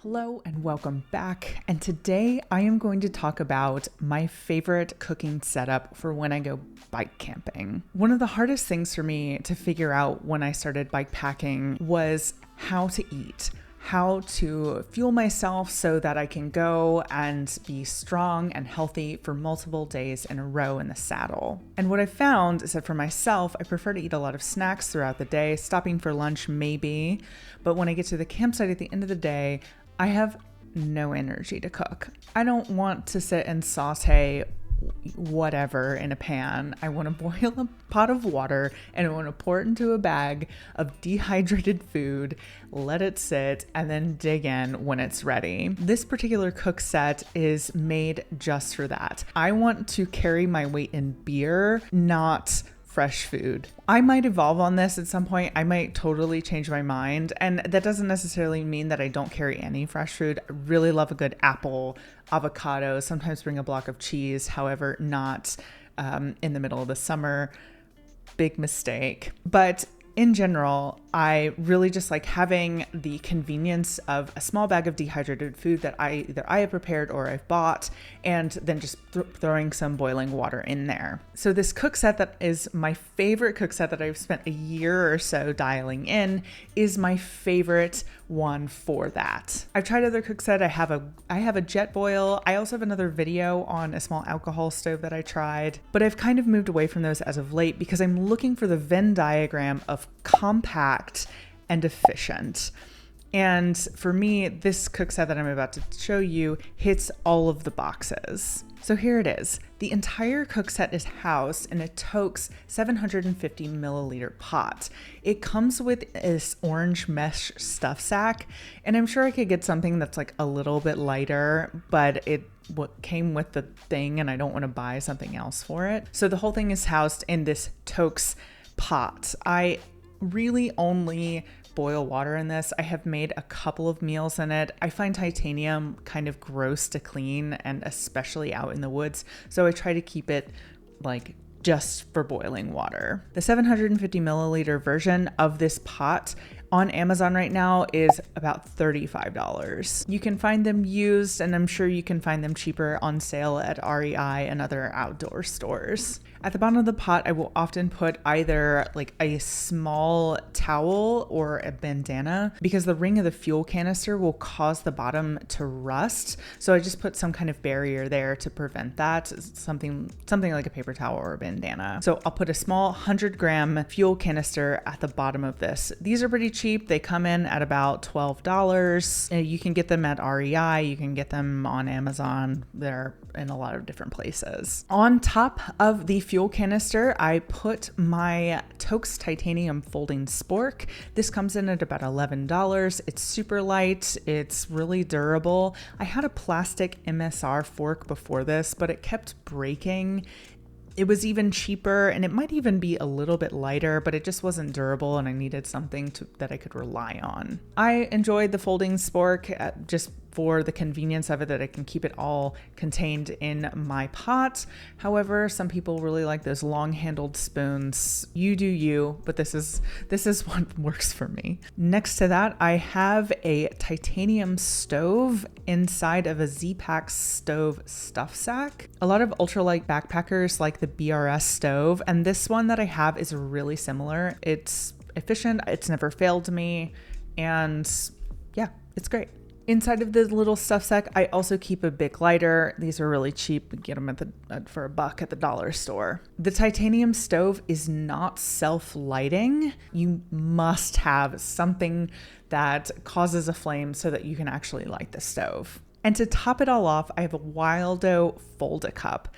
Hello and welcome back. And today I am going to talk about my favorite cooking setup for when I go bike camping. One of the hardest things for me to figure out when I started bike packing was how to eat, how to fuel myself so that I can go and be strong and healthy for multiple days in a row in the saddle. And what I found is that for myself, I prefer to eat a lot of snacks throughout the day, stopping for lunch maybe, but when I get to the campsite at the end of the day, I have no energy to cook. I don't want to sit and saute whatever in a pan. I want to boil a pot of water and I want to pour it into a bag of dehydrated food, let it sit, and then dig in when it's ready. This particular cook set is made just for that. I want to carry my weight in beer, not fresh food. I might evolve on this at some point. I might totally change my mind. And that doesn't necessarily mean that I don't carry any fresh food. I really love a good apple, avocado, sometimes bring a block of cheese, however, not in the middle of the summer. Big mistake. But in general, I really just like having the convenience of a small bag of dehydrated food that either I have prepared or I've bought, and then just throwing some boiling water in there. So this cook set that is my favorite cook set that I've spent a year or so dialing in is my favorite one for that. I've tried other cook set. I have a jet boil. I also have another video on a small alcohol stove that I tried, but I've kind of moved away from those as of late because I'm looking for the Venn diagram of compact and efficient. And for me, this cook set that I'm about to show you hits all of the boxes. So here it is. The entire cook set is housed in a Toaks 750 milliliter pot. It comes with this orange mesh stuff sack, and I'm sure I could get something that's like a little bit lighter, but it came with the thing and I don't want to buy something else for it. So the whole thing is housed in this Toaks pot. I really only boil water in this. I have made a couple of meals in it. I find titanium kind of gross to clean, and especially out in the woods. So I try to keep it like just for boiling water. The 750 milliliter version of this pot on Amazon right now is about $35. You can find them used, and I'm sure you can find them cheaper on sale at REI and other outdoor stores. At the bottom of the pot, I will often put either like a small towel or a bandana because the ring of the fuel canister will cause the bottom to rust. So I just put some kind of barrier there to prevent that, something like a paper towel or a bandana. So I'll put a small 100-gram fuel canister at the bottom of this. These are pretty cheap. They come in at about $12. You can get them at REI. You can get them on Amazon. They're in a lot of different places. On top of the fuel canister, I put my Toaks titanium folding spork. This comes in at about $11. It's super light. It's really durable. I had a plastic MSR fork before this, but it kept breaking. It was even cheaper, and it might even be a little bit lighter, but it just wasn't durable, and I needed something that I could rely on. I enjoyed the folding spork just for the convenience of it, that I can keep it all contained in my pot. However, some people really like those long-handled spoons. You do you, but this is what works for me. Next to that, I have a titanium stove inside of a Z-Pack stove stuff sack. A lot of ultralight backpackers like the BRS stove, and this one that I have is really similar. It's efficient, it's never failed me, and yeah, it's great. Inside of the little stuff sack, I also keep a Bic lighter. These are really cheap. You get them for $1 at the dollar store. The titanium stove is not self-lighting. You must have something that causes a flame so that you can actually light the stove. And to top it all off, I have a Wildo Fold-A-Cup.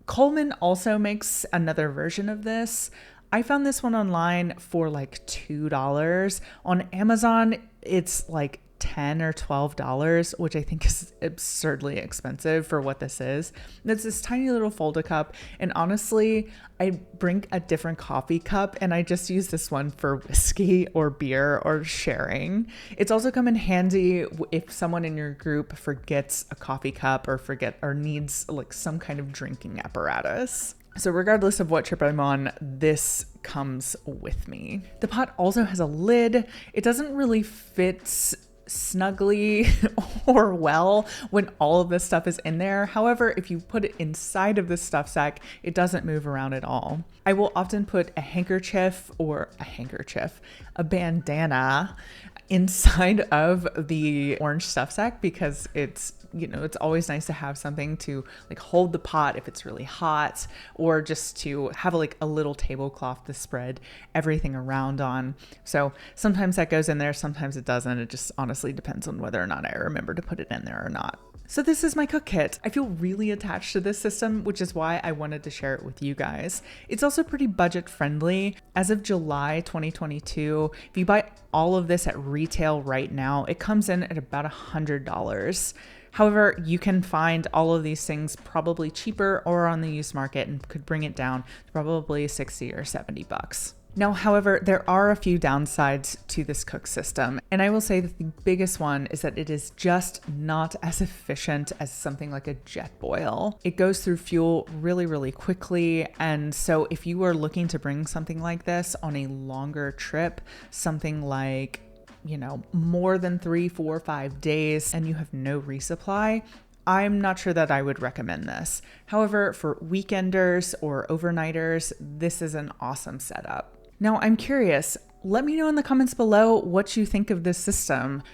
Coleman also makes another version of this. I found this one online for like $2. On Amazon, it's like $10 or $12, which I think is absurdly expensive for what this is. It's this tiny little Fold-A cup, and honestly, I bring a different coffee cup and I just use this one for whiskey or beer or sharing. It's also come in handy if someone in your group forgets a coffee cup or needs like some kind of drinking apparatus. So regardless of what trip I'm on, this comes with me. The pot also has a lid. It doesn't really fit snugly or well when all of this stuff is in there. However, if you put it inside of the stuff sack, it doesn't move around at all. I will often put a bandana inside of the orange stuff sack because it's always nice to have something to like hold the pot if it's really hot, or just to have like a little tablecloth to spread everything around on. So sometimes that goes in there, sometimes it doesn't. It just honestly depends on whether or not I remember to put it in there or not. So this is my cook kit. I feel really attached to this system, which is why I wanted to share it with you guys. It's also pretty budget friendly. As of July 2022, if you buy all of this at retail right now, it comes in at about $100. However, you can find all of these things probably cheaper or on the used market and could bring it down to probably 60 or 70 bucks. Now, however, there are a few downsides to this cook system, and I will say that the biggest one is that it is just not as efficient as something like a jet boil. It goes through fuel really, really quickly, and so if you are looking to bring something like this on a longer trip, something like more than 3, 4, 5 days, and you have no resupply, I'm not sure that I would recommend this. However, for weekenders or overnighters, this is an awesome setup. Now, I'm curious, let me know in the comments below what you think of this system.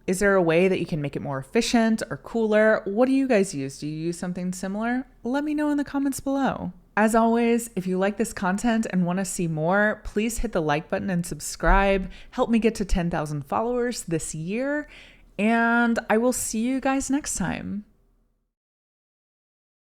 Is there a way that you can make it more efficient or cooler? What do you guys use? Do you use something similar? Let me know in the comments below. As always, if you like this content and want to see more, please hit the like button and subscribe. Help me get to 10,000 followers this year, and I will see you guys next time.